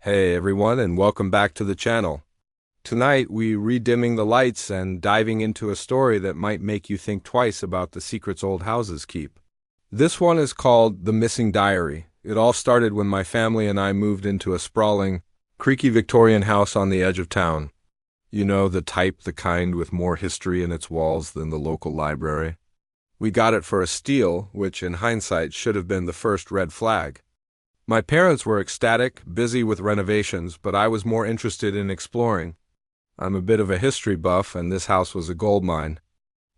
Hey everyone, and welcome back to the channel. Tonight we redimming the lights and diving into a story that might make you think twice about the secrets old houses keep. This one is called The Missing Diary. It all started when my family and I moved into a sprawling, creaky Victorian house on the edge of town. You know, the kind with more history in its walls than the local library. We got it for a steal, which in hindsight should have been the first red flag. My parents were ecstatic, busy with renovations, but I was more interested in exploring. I'm a bit of a history buff, and this house was a goldmine.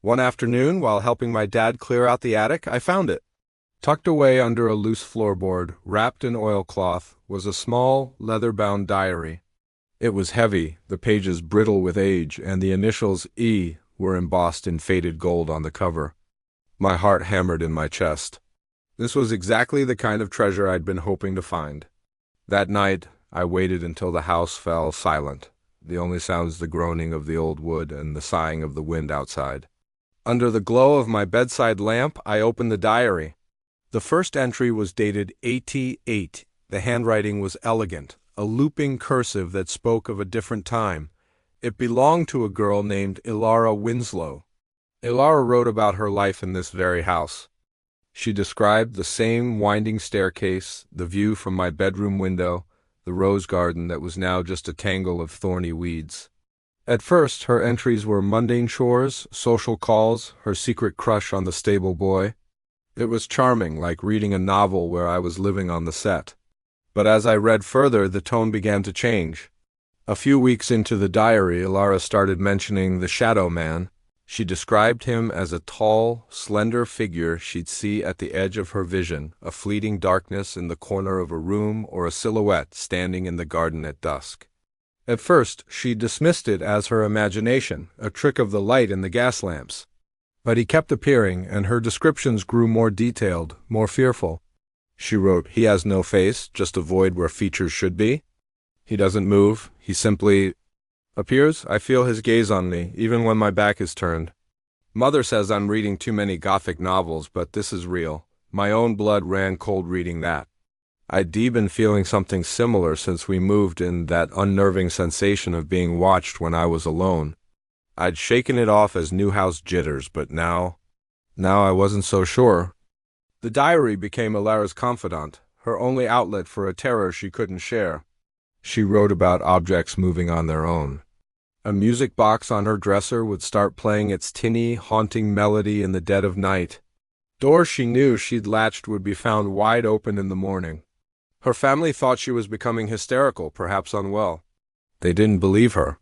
One afternoon, while helping my dad clear out the attic, I found it. Tucked away under a loose floorboard, wrapped in oilcloth, was a small, leather-bound diary. It was heavy, the pages brittle with age, and the initials E were embossed in faded gold on the cover. My heart hammered in my chest. This was exactly the kind of treasure I'd been hoping to find. That night, I waited until the house fell silent, the only sounds the groaning of the old wood and the sighing of the wind outside. Under the glow of my bedside lamp, I opened the diary. The first entry was dated 88. The handwriting was elegant, a looping cursive that spoke of a different time. It belonged to a girl named Ilara Winslow. Ilara wrote about her life in this very house. She described the same winding staircase, the view from my bedroom window, the rose garden that was now just a tangle of thorny weeds. At first, her entries were mundane chores, social calls, her secret crush on the stable boy. It was charming, like reading a novel where I was living on the set. But as I read further, the tone began to change. A few weeks into the diary, Ilara started mentioning the Shadow Man. She described him as a tall, slender figure she'd see at the edge of her vision, a fleeting darkness in the corner of a room or a silhouette standing in the garden at dusk. At first, she dismissed it as her imagination, a trick of the light in the gas lamps. But he kept appearing, and her descriptions grew more detailed, more fearful. She wrote, "He has no face, just a void where features should be. He doesn't move, he simply appears. I feel his gaze on me, even when my back is turned. Mother says I'm reading too many Gothic novels, but this is real. My own blood ran cold reading that. I'd been feeling something similar since we moved in, that unnerving sensation of being watched when I was alone. I'd shaken it off as new house jitters, but now I wasn't so sure." The diary became Ilara's confidant, her only outlet for a terror she couldn't share. She wrote about objects moving on their own. A music box on her dresser would start playing its tinny, haunting melody in the dead of night. Doors she knew she'd latched would be found wide open in the morning. Her family thought she was becoming hysterical, perhaps unwell. They didn't believe her.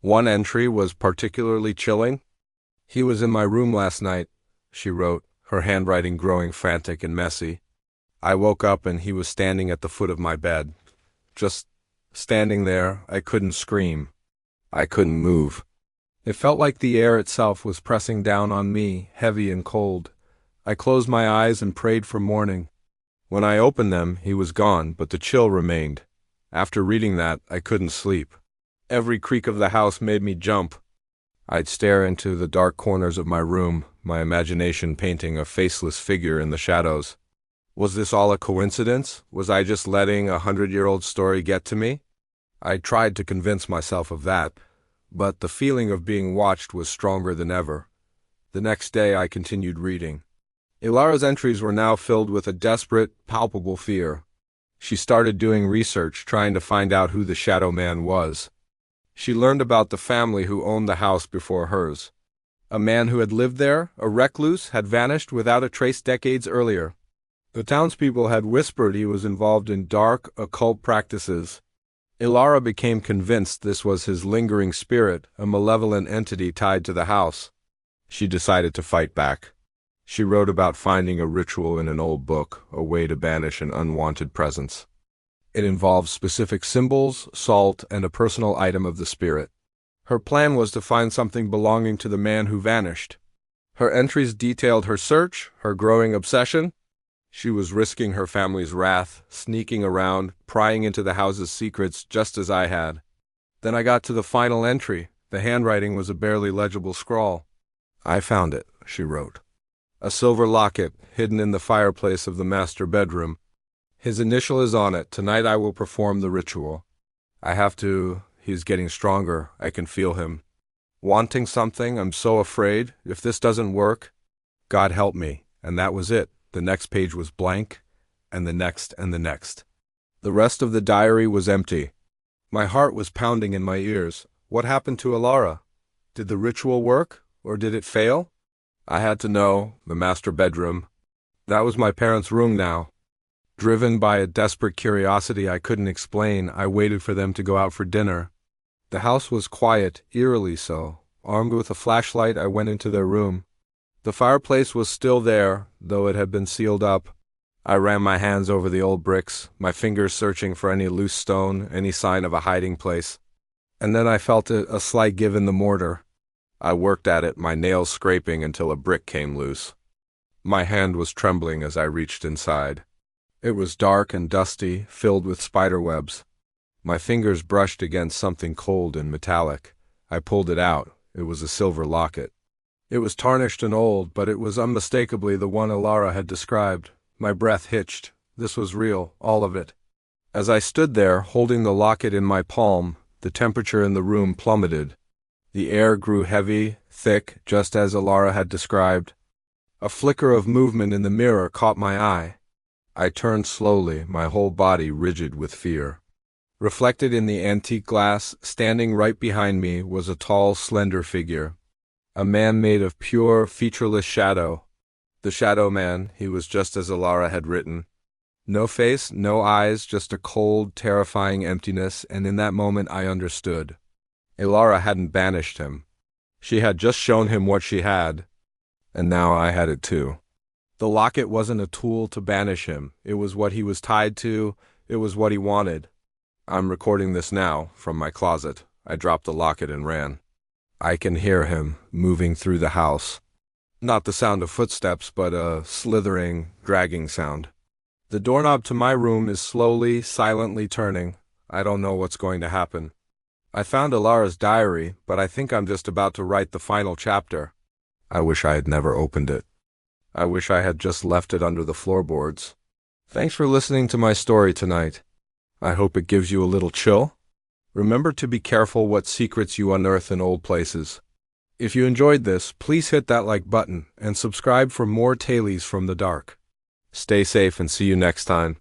One entry was particularly chilling. "He was in my room last night," she wrote, her handwriting growing frantic and messy. "I woke up and he was standing at the foot of my bed. Just standing there. I couldn't scream. I couldn't move. It felt like the air itself was pressing down on me, heavy and cold. I closed my eyes and prayed for morning. When I opened them, he was gone, but the chill remained. After reading that, I couldn't sleep. Every creak of the house made me jump. I'd stare into the dark corners of my room, my imagination painting a faceless figure in the shadows. Was this all a coincidence? Was I just letting a 100-year-old story get to me? I tried to convince myself of that, but the feeling of being watched was stronger than ever. The next day I continued reading. Ilara's entries were now filled with a desperate, palpable fear. She started doing research, trying to find out who the Shadow Man was. She learned about the family who owned the house before hers. A man who had lived there, a recluse, had vanished without a trace decades earlier. The townspeople had whispered he was involved in dark, occult practices. Ilara became convinced this was his lingering spirit, a malevolent entity tied to the house. She decided to fight back. She wrote about finding a ritual in an old book, a way to banish an unwanted presence. It involved specific symbols, salt, and a personal item of the spirit. Her plan was to find something belonging to the man who vanished. Her entries detailed her search, her growing obsession. She was risking her family's wrath, sneaking around, prying into the house's secrets just as I had. Then I got to the final entry. The handwriting was a barely legible scrawl. "I found it," she wrote. "A silver locket, hidden in the fireplace of the master bedroom. His initial is on it. Tonight I will perform the ritual. I have to. He's getting stronger. I can feel him. Wanting something, I'm so afraid. If this doesn't work, God help me. And that was it. The next page was blank, and the next and the next. The rest of the diary was empty. My heart was pounding in my ears. What happened to Alara? Did the ritual work, or did it fail? I had to know. The master bedroom. That was my parents' room now. Driven by a desperate curiosity I couldn't explain, I waited for them to go out for dinner. The house was quiet, eerily so. Armed with a flashlight, I went into their room. The fireplace was still there, though it had been sealed up. I ran my hands over the old bricks, my fingers searching for any loose stone, any sign of a hiding place. And then I felt a slight give in the mortar. I worked at it, my nails scraping until a brick came loose. My hand was trembling as I reached inside. It was dark and dusty, filled with spider webs. My fingers brushed against something cold and metallic. I pulled it out. It was a silver locket. It was tarnished and old, but it was unmistakably the one Alara had described. My breath hitched. This was real, all of it. As I stood there, holding the locket in my palm, the temperature in the room plummeted. The air grew heavy, thick, just as Alara had described. A flicker of movement in the mirror caught my eye. I turned slowly, my whole body rigid with fear. Reflected in the antique glass, standing right behind me, was a tall, slender figure. A man made of pure, featureless shadow. The Shadow Man, he was just as Alara had written. No face, no eyes, just a cold, terrifying emptiness, and in that moment I understood. Alara hadn't banished him. She had just shown him what she had, and now I had it too. The locket wasn't a tool to banish him. It was what he was tied to. It was what he wanted. I'm recording this now, from my closet. I dropped the locket and ran. I can hear him, moving through the house. Not the sound of footsteps, but a slithering, dragging sound. The doorknob to my room is slowly, silently turning. I don't know what's going to happen. I found Alara's diary, but I think I'm just about to write the final chapter. I wish I had never opened it. I wish I had just left it under the floorboards. Thanks for listening to my story tonight. I hope it gives you a little chill. Remember to be careful what secrets you unearth in old places. If you enjoyed this, please hit that like button and subscribe for more tales from the dark. Stay safe and see you next time.